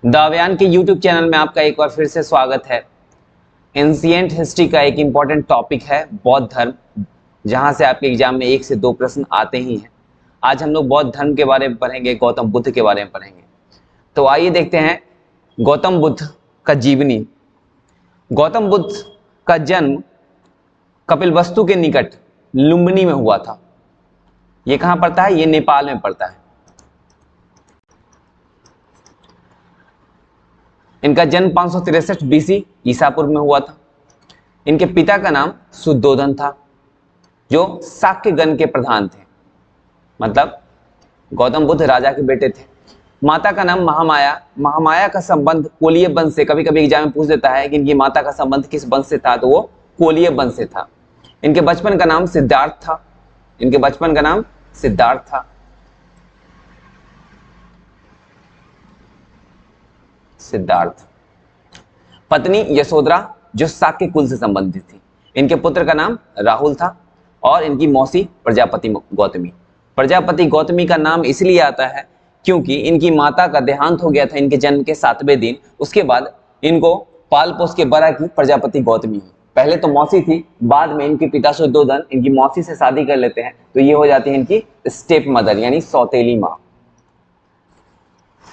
दावयान के YouTube channel में आपका एक बार फिर से स्वागत है। एंशिएंट हिस्ट्री का एक इम्पॉर्टेंट टॉपिक है बौद्ध धर्म, जहां से आपके एग्जाम में 1 से 2 प्रश्न आते ही हैं। आज हम लोग बौद्ध धर्म के बारे में पढ़ेंगे, गौतम बुद्ध के बारे में पढ़ेंगे। तो आइए देखते हैं गौतम बुद्ध का जीवनी। गौतम बुद्ध का जन्म कपिलवस्तु के निकट लुम्बिनी में हुआ था। ये कहाँ पड़ता है? ये नेपाल में पड़ता है। इनका जन्म 563 बीसी ईसापुर में हुआ था। इनके पिता का नाम शुद्धोधन था, जो शाक्य गण के प्रधान थे, मतलब गौतम बुद्ध राजा के बेटे थे। माता का नाम महामाया। महामाया का संबंध कोलीय वंश से, कभी कभी एग्जाम में पूछ देता है कि इनकी माता का संबंध किस वंश से था, तो वो कोलीय वंश से था। इनके बचपन का नाम सिद्धार्थ था। इनके बचपन का नाम सिद्धार्थ था। सिद्धार्थ। पत्नी यशोधरा, जो शाक्य कुल से संबंधित थी। इनके पुत्र का नाम राहुल था और इनकी मौसी प्रजापति गौतमी। प्रजापति गौतमी का नाम इसलिए आता है क्योंकि इनकी माता का देहांत हो गया था इनके जन्म के 7वें दिन। उसके बाद इनको पाल पोस के बड़ा की प्रजापति गौतमी ही। पहले तो मौसी थी, बाद में इनके पिता शुद्धोधन इनकी मौसी से शादी कर लेते हैं, तो ये हो जाती है इनकी स्टेप मदर, यानी सौतेली माँ।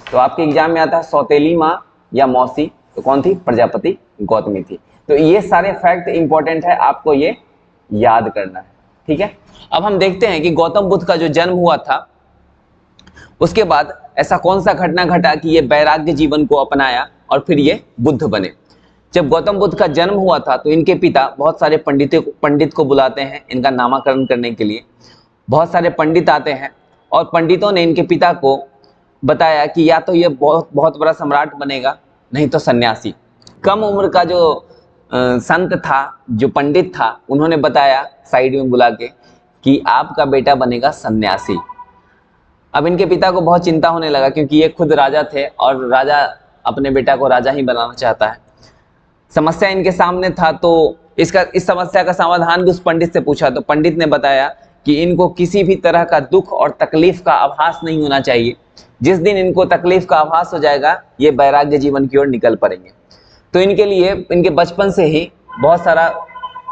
तो आपके एग्जाम में आता है सौतेली माँ या मौसी, तो कौन थी? प्रजापति गौतमी थी। तो ये सारे फैक्ट इंपॉर्टेंट है, आपको ये याद करना है, ठीक है। अब हम देखते हैं कि गौतम बुद्ध का जो जन्म हुआ था, उसके बाद ऐसा कौन सा घटना घटा कि ये वैराग्य जीवन को अपनाया और फिर ये बुद्ध बने। जब गौतम बुद्ध का जन्म हुआ था तो इनके पिता बहुत सारे पंडित को बुलाते हैं इनका नामकरण करने के लिए। बहुत सारे पंडित आते हैं और पंडितों ने इनके पिता को बताया कि या तो ये बहुत बड़ा सम्राट बनेगा, नहीं तो सन्यासी। कम उम्र का जो संत था, जो पंडित था, उन्होंने बताया साइड में बुला के कि आपका बेटा बनेगा सन्यासी। अब इनके पिता को बहुत चिंता होने लगा, क्योंकि ये खुद राजा थे और राजा अपने बेटा को राजा ही बनाना चाहता है। समस्या इनके सामने था, तो इस समस्या का समाधान भी उस पंडित से पूछा, तो पंडित ने बताया कि इनको किसी भी तरह का दुख और तकलीफ का आभास नहीं होना चाहिए। जिस दिन इनको तकलीफ का आभास हो जाएगा, ये वैराग्य जीवन की ओर निकल पड़ेंगे। तो इनके लिए इनके बचपन से ही बहुत सारा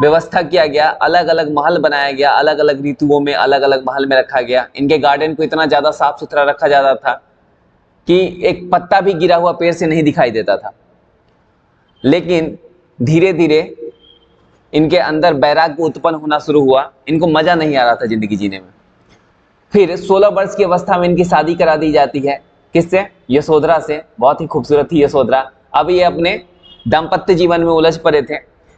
व्यवस्था किया गया, अलग अलग महल बनाया गया, अलग अलग ऋतुओं में अलग अलग महल में रखा गया। इनके गार्डन को इतना ज़्यादा साफ सुथरा रखा जाता था कि एक पत्ता भी गिरा हुआ पेड़ से नहीं दिखाई देता था। लेकिन धीरे धीरे इनके अंदर वैराग्य उत्पन्न होना शुरू हुआ। इनको मजा नहीं आ रहा था जिंदगी जीने में। फिर 16 वर्ष की अवस्था में इनकी शादी करा दी जाती है। किससे? यशोधरा से। बहुत ही खूबसूरत थी यशोधरा। अब ये अपने दाम्पत्य जीवन में उलझ पड़े थे,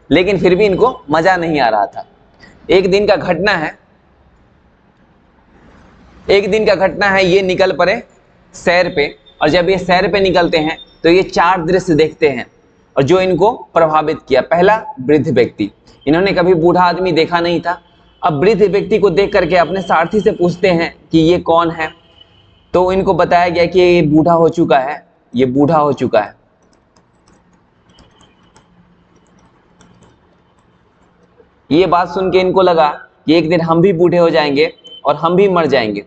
लेकिन फिर भी इनको मजा नहीं आ रहा था। एक दिन का घटना है, ये निकल पड़े सैर पे, और जब ये सैर पे निकलते हैं तो ये 4 दृश्य देखते हैं और जो इनको प्रभावित किया। पहला, वृद्ध व्यक्ति। इन्होंने कभी बूढ़ा आदमी देखा नहीं था। अब वृद्ध व्यक्ति को देख करके अपने सारथी से पूछते हैं कि ये कौन है, तो इनको बताया गया कि ये बूढ़ा हो चुका है, ये बूढ़ा हो चुका है। ये बात सुन के इनको लगा कि एक दिन हम भी बूढ़े हो जाएंगे और हम भी मर जाएंगे।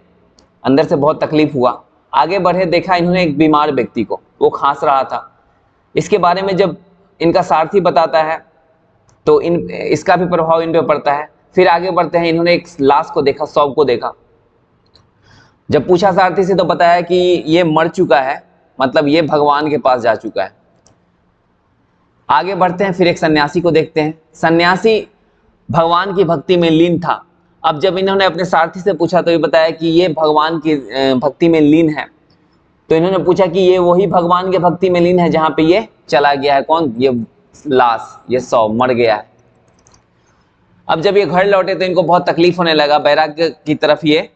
अंदर से बहुत तकलीफ हुआ। आगे बढ़े, देखा इन्होंने एक बीमार व्यक्ति को, वो खांस रहा था। इसके बारे में जब इनका सारथी बताता है तो इसका भी प्रभाव इन पे पड़ता है। फिर आगे बढ़ते हैं, इन्होंने एक लाश को देखा, शव को देखा। जब पूछा सारथी से तो बताया कि ये मर चुका है, मतलब ये भगवान के पास जा चुका है। आगे बढ़ते हैं, फिर एक सन्यासी को देखते हैं। सन्यासी भगवान की भक्ति में लीन था। अब जब इन्होंने अपने सारथी से पूछा तो ये बताया कि ये भगवान की भक्ति में लीन है। तो इन्होंने पूछा कि ये वही भगवान के भक्ति में लीन है जहां पे ये चला गया है। कौन? ये लाश, ये शव मर गया है। अब जब ये घर लौटे तो इनको बहुत तकलीफ होने लगा। वैराग्य की तरफ ये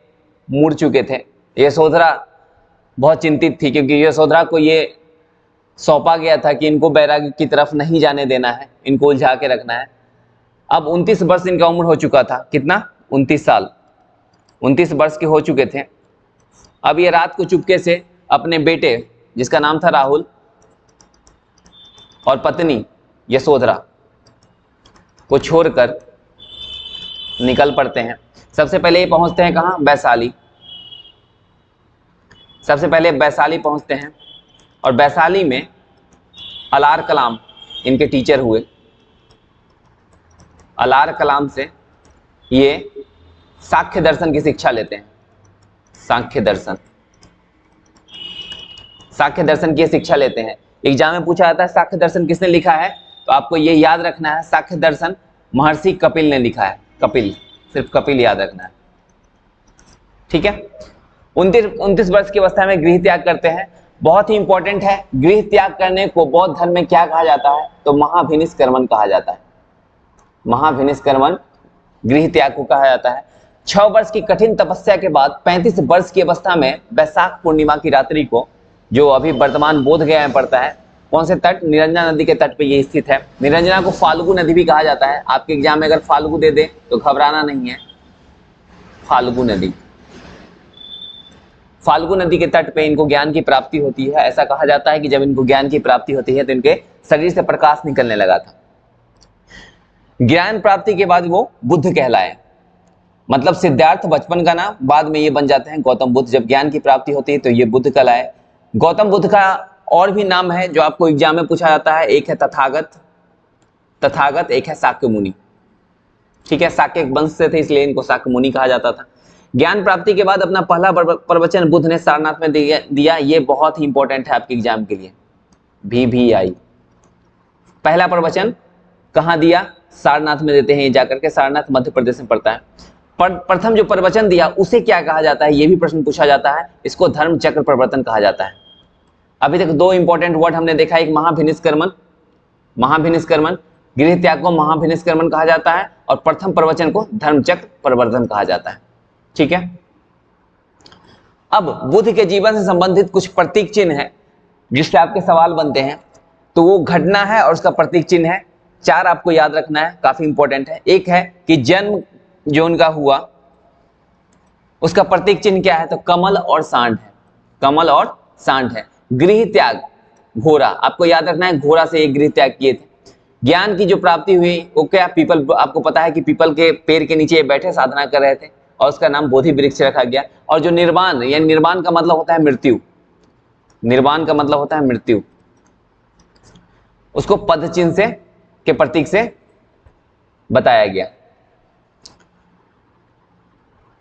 मुड़ चुके थे। यशोधरा बहुत चिंतित थी, क्योंकि यशोधरा को ये सौंपा गया था कि इनको वैराग्य की तरफ नहीं जाने देना है, इनको उलझा के रखना है। अब 29 वर्ष इनका उम्र हो चुका था। कितना? 29 साल। 29 वर्ष के हो चुके थे। अब ये रात को चुपके से अपने बेटे, जिसका नाम था राहुल, और पत्नी यशोधरा को छोड़कर निकल पड़ते हैं। सबसे पहले ये पहुंचते हैं कहाँ? वैशाली। सबसे पहले वैशाली पहुंचते हैं। और वैशाली में अलार कलाम इनके टीचर हुए। अलार कलाम से ये सांख्य दर्शन की शिक्षा लेते हैं। सांख्य दर्शन की शिक्षा लेते हैं। एग्जाम में पूछा जाता है सांख्य दर्शन किसने लिखा है, तो आपको ये याद रखना है सांख्य दर्शन महर्षि कपिल ने लिखा है। कपिल, सिर्फ कपिल याद रखना है, ठीक है। 29 वर्ष की अवस्था में गृह त्याग करते हैं। बहुत ही इंपॉर्टेंट है, गृह त्याग करने को बौद्ध धर्म में क्या कहा जाता है, तो महाभिनिष्क्रमण कहा जाता है। महाभिनिष्क्रमण गृह त्याग को कहा जाता है। 6 वर्ष की कठिन तपस्या के बाद 35 वर्ष की अवस्था में वैशाख पूर्णिमा की रात्रि को, जो अभी वर्तमान बोध गया में पड़ता है, कौन से तट, निरंजना नदी के तट पे ये स्थित है। निरंजना को फाल्गु नदी भी कहा जाता है। आपके एग्जाम में अगर फाल्गु दे दे तो घबराना नहीं है। फाल्गु नदी, फाल्गु नदी के तट पे इनको ज्ञान की प्राप्ति होती है। ऐसा कहा जाता है कि जब इनको ज्ञान की प्राप्ति होती है तो इनके शरीर से प्रकाश निकलने लगा था। ज्ञान प्राप्ति के बाद वो बुद्ध कहलाए। मतलब सिद्धार्थ बचपन का नाम, बाद में ये बन जाते हैं गौतम बुद्ध। जब ज्ञान की प्राप्ति होती है तो ये बुद्ध कहलाए। गौतम बुद्ध का और भी नाम है जो आपको एग्जाम में पूछा जाता है। एक है तथागत, एक है शाक्य मुनि, ठीक है। शाक्य वंश से थे इसलिए इनको शाक्य मुनि कहा जाता था। ज्ञान प्राप्ति के बाद अपना पहला प्रवचन बुद्ध ने सारनाथ में दिया। ये बहुत ही इंपॉर्टेंट है आपके एग्जाम के लिए। VVI पहला प्रवचन कहाँ दिया, सारनाथ में देते हैं ये जाकर के। सारनाथ मध्य प्रदेश में पड़ता है। प्रथम जो प्रवचन दिया उसे क्या कहा जाता है, ये भी प्रश्न पूछा जाता है। इसको धर्म चक्र प्रवर्तन कहा जाता है। अभी तक 2 इंपॉर्टेंट वर्ड हमने देखा, एक महाभिनिष्क्रमण, गृह त्याग को महाभिनिष्क्रमण कहा जाता है, और प्रथम प्रवचन को धर्मचक्र प्रवर्तन कहा जाता है, ठीक है। अब बुद्ध के जीवन से संबंधित कुछ प्रतीक चिन्ह है जिससे आपके सवाल बनते हैं, तो वो घटना है और उसका प्रतीक चिन्ह है। 4 आपको याद रखना है, काफी इंपॉर्टेंट है। एक है कि जन्म जो उनका हुआ उसका प्रतीक चिन्ह क्या है, तो कमल और सांड है। कमल और सांड है। गृह त्याग, घोड़ा, आपको याद रखना है, घोड़ा से एक गृह त्याग किए थे। ज्ञान की जो प्राप्ति हुई वो क्या, पीपल, आपको पता है कि पीपल के पेड़ के नीचे बैठे साधना कर रहे थे और उसका नाम बोधि वृक्ष रखा गया। और जो निर्वाण, यानी निर्वाण का मतलब होता है मृत्यु, निर्वाण का मतलब होता है मृत्यु, उसको पद चिन्ह से के प्रतीक से बताया गया।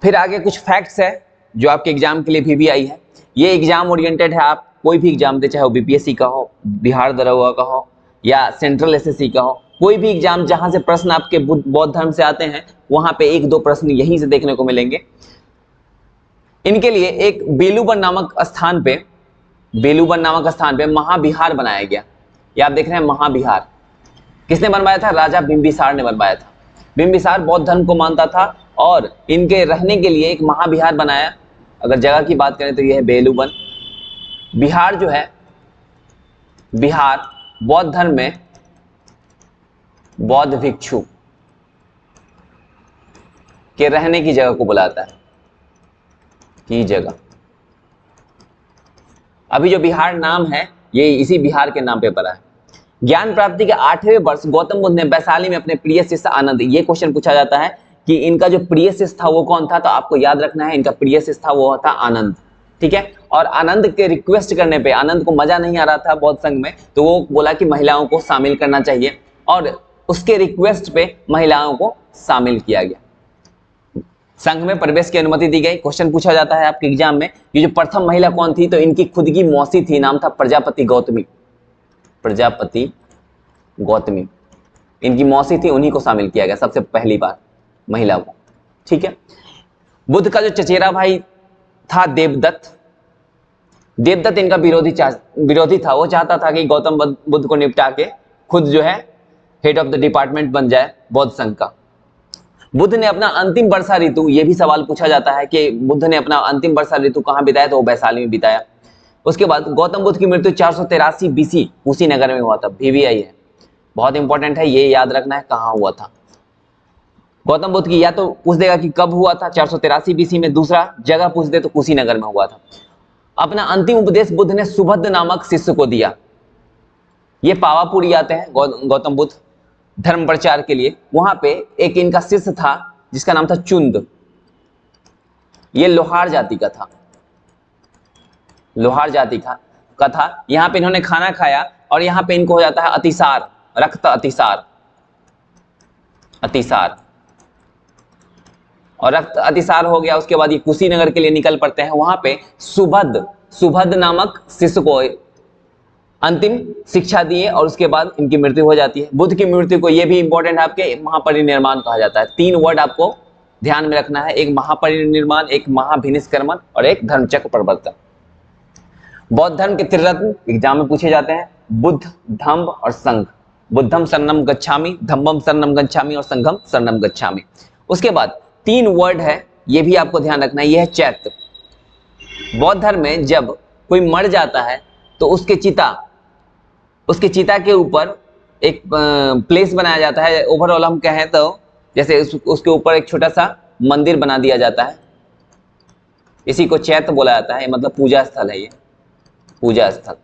फिर आगे कुछ फैक्ट्स है जो आपके एग्जाम के लिए VVI है। ये एग्जाम ओरिएंटेड है, आप कोई भी एग्जाम दे, चाहे वो BPSC का हो, बिहार दरोगा का हो, या सेंट्रल SSC का हो, कोई भी एग्जाम जहां से प्रश्न आपके बौद्ध धर्म से आते हैं वहां पे 1-2 प्रश्न यहीं से देखने को मिलेंगे। इनके लिए एक बेलूबन नामक स्थान पे महाविहार बनाया गया। ये आप देख रहे हैं महाविहार, किसने बनवाया था, राजा बिंबिसार ने बनवाया था। बिंबिसार बौद्ध धर्म को मानता था और इनके रहने के लिए एक महाविहार बनाया। अगर जगह की बात करें तो यह है बेलूबन। बिहार जो है, बिहार बौद्ध धर्म में बौद्ध भिक्षु के रहने की जगह को बुलाता है, की जगह। अभी जो बिहार नाम है ये इसी बिहार के नाम पे पड़ा है। ज्ञान प्राप्ति के 8वें वर्ष गौतम बुद्ध ने वैशाली में अपने प्रिय शिष्य आनंद, ये क्वेश्चन पूछा जाता है कि इनका जो प्रिय शिष्य था वो कौन था, तो आपको याद रखना है इनका प्रिय शिष्य था वो था आनंद, ठीक है। और आनंद के रिक्वेस्ट करने पे, आनंद को मजा नहीं आ रहा था बौद्ध संघ में, तो वो बोला कि महिलाओं को शामिल करना चाहिए, और उसके रिक्वेस्ट पे महिलाओं को शामिल किया गया। संघ में प्रवेश की अनुमति दी गई। क्वेश्चन पूछा जाता है आपके एग्जाम में, ये जो प्रथम महिला कौन थी, तो इनकी खुद की मौसी थी, नाम था प्रजापति गौतमी। प्रजापति गौतमी इनकी मौसी थी, उन्हीं को शामिल किया गया सबसे पहली बार महिला को, ठीक है। बुद्ध का जो चचेरा भाई था देवदत्त, देवदत्त इनका विरोधी था। वो चाहता था कि गौतम बुद्ध को निपटा के खुद जो है हेड ऑफ द डिपार्टमेंट बन जाए बौद्ध संघ का। बुद्ध ने अपना अंतिम वर्षा ऋतु, ये भी सवाल पूछा जाता है कि बुद्ध ने अपना अंतिम वर्षा ऋतु कहाँ बिताया, तो वो वैशाली में बिताया। उसके बाद गौतम बुद्ध की मृत्यु 483 BC कुशीनगर में हुआ था। VVI है, बहुत इंपॉर्टेंट है, ये याद रखना है कहाँ हुआ था। गौतम बुद्ध की या तो पूछ देगा कि कब हुआ था 483 BC में, दूसरा जगह पूछ दे तो कुशीनगर में हुआ था। अपना अंतिम उपदेश बुद्ध ने सुभद्र नामक शिष्य को दिया। ये पावापुरी आते हैं गौतम बुद्ध धर्म प्रचार के लिए। वहां पे एक इनका शिष्य था जिसका नाम था चुंद। ये लोहार जाति का था, लोहार जाति का। का था, यहाँ पे इन्होंने खाना खाया और यहाँ पे इनको हो जाता है अतिसार, रक्त अतिसार, अतिसार, और रक्त अतिसार हो गया। उसके बाद ये कुशीनगर के लिए निकल पड़ते हैं। वहां पे सुभद नामक शिष्य को अंतिम शिक्षा दिए और उसके बाद इनकी मृत्यु हो जाती है। बुद्ध की मृत्यु को, ये भी इंपॉर्टेंट है आपके, महापरिनिर्वाण कहा जाता है। 3 वर्ड आपको ध्यान में रखना है, एक महापरिनिर्वाण, एक महाभिनिष्क्रमण और एक धर्मचक्र प्रवर्तन। बौद्ध धर्म के त्रिरत्न एग्जाम में पूछे जाते हैं, बुद्ध, धम्म और संघ। बुद्धम शरणम गच्छामि, धम्मम शरणम गच्छामि और संघम शरणम गच्छामि। उसके बाद 3 वर्ड है, ये भी आपको ध्यान रखना है, ये है चैत्य। बौद्ध धर्म में जब कोई मर जाता है तो उसके चिता के ऊपर एक प्लेस बनाया जाता है। ओवरऑल हम कहें तो जैसे उसके ऊपर एक छोटा सा मंदिर बना दिया जाता है, इसी को चैत्य बोला जाता है, मतलब पूजा स्थल है, ये पूजा स्थल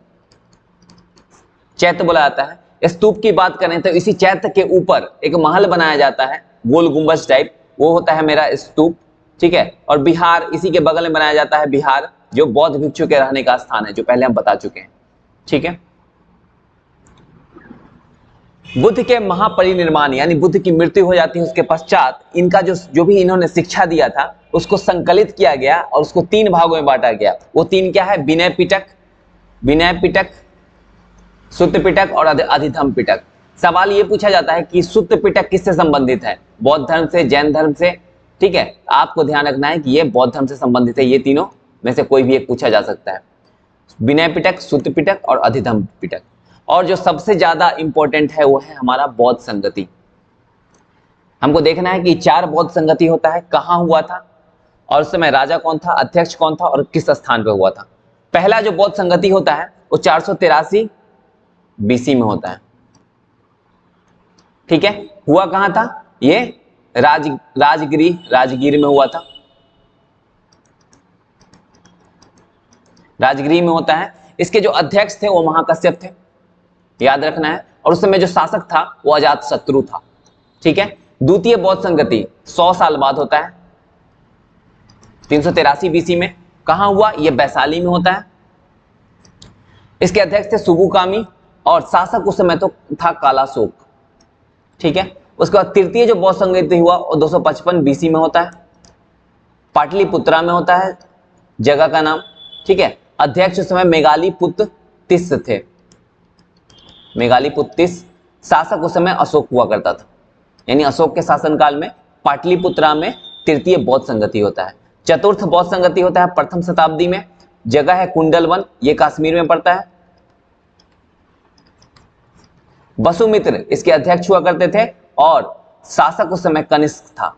चैत्य बोला जाता है। स्तूप की बात करें तो इसी चैत्य के ऊपर एक महल बनाया जाता है, गोल गुंबज टाइप, वो होता है मेरा स्तूप, ठीक है। और बिहार इसी के बगल में बनाया जाता है, बिहार, जो बौद्ध भिक्षु के रहने का स्थान है, जो पहले हम बता चुके हैं, ठीक है। बुद्ध के महापरिनिर्वाण यानी बुद्ध की मृत्यु हो जाती है, उसके पश्चात इनका जो भी इन्होंने शिक्षा दिया था उसको संकलित किया गया और उसको 3 भागों में बांटा गया। वो 3 क्या है? विनय पिटक, सुत्त पिटक और अधिधम्म पिटक। सवाल ये पूछा जाता है कि सुत्त पिटक किससे संबंधित है? बौद्ध धर्म से, जैन धर्म से, ठीक है। आपको ध्यान रखना है कि ये बौद्ध धर्म से संबंधित है, ये तीनों में से कोई भी एक पूछा जा सकता है, विनय पिटक, सुत्त पिटक और अधिधम्म पिटक। और जो सबसे ज्यादा इंपॉर्टेंट है वो है हमारा बौद्ध संगति। हमको देखना है कि 4 बौद्ध संगति होता है, कहां हुआ था और उस समय राजा कौन था, अध्यक्ष कौन था और किस स्थान पे हुआ था। पहला जो बौद्ध संगति होता है वो 483 बीसी में होता है, ठीक है। हुआ कहां था? ये राजगिर में हुआ था, राजगिर में होता है। इसके जो अध्यक्ष थे वो महाकश्यप थे, याद रखना है। और उस समय जो शासक था वो अजातशत्रु था, ठीक है। द्वितीय बौद्ध संगति 100 साल बाद होता है, 383 बीसी में। कहां हुआ? ये वैशाली में होता है। इसके अध्यक्ष थे सुबुकामी और शासक उस समय तो था कालाशोक, ठीक है। उसके बाद तृतीय जो बौद्ध संगति हुआ वो 255 बीसी में होता है, पाटलिपुत्रा में होता है जगह का नाम, ठीक है। अध्यक्ष उस समय मेघालीपुत्र तिस्स थे, मेघालीपुत्र तिस्स। शासक उस समय अशोक हुआ करता था, यानी अशोक के शासनकाल में पाटलिपुत्रा में तृतीय बौद्ध संगति होता है। चतुर्थ बौद्ध संगति होता है 1वीं शताब्दी में, जगह है कुंडलवन, ये कश्मीर में पड़ता है। वसुमित्र इसके अध्यक्ष हुआ करते थे और शासक उस समय कनिष्क था।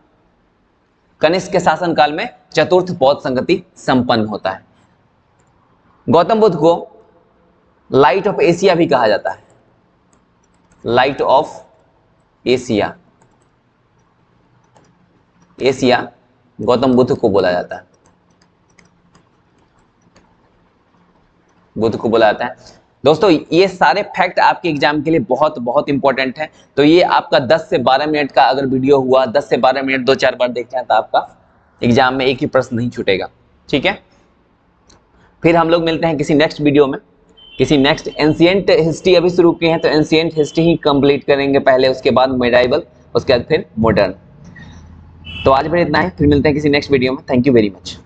कनिष्क के शासनकाल में चतुर्थ बौद्ध संगति संपन्न होता है। गौतम बुद्ध को लाइट ऑफ एशिया भी कहा जाता है, light of Asia, Asia Gautam Buddha को बोला जाता है, बुद्ध को बोला जाता है। दोस्तों ये सारे फैक्ट आपके एग्जाम के लिए बहुत बहुत इंपॉर्टेंट है। तो ये आपका 10 से 12 मिनट का अगर वीडियो हुआ, 10 से 12 मिनट 2-4 बार देखना तो आपका एग्जाम में एक ही प्रश्न नहीं छूटेगा, ठीक है। फिर हम लोग मिलते हैं किसी नेक्स्ट वीडियो में, किसी नेक्स्ट। एंशिएंट हिस्ट्री अभी शुरू की है तो एंशिएंट हिस्ट्री ही कंप्लीट करेंगे पहले, उसके बाद मेडाइवल, उसके बाद फिर मॉडर्न। तो आज फिर इतना ही, फिर मिलते हैं किसी नेक्स्ट वीडियो में। Thank you very much.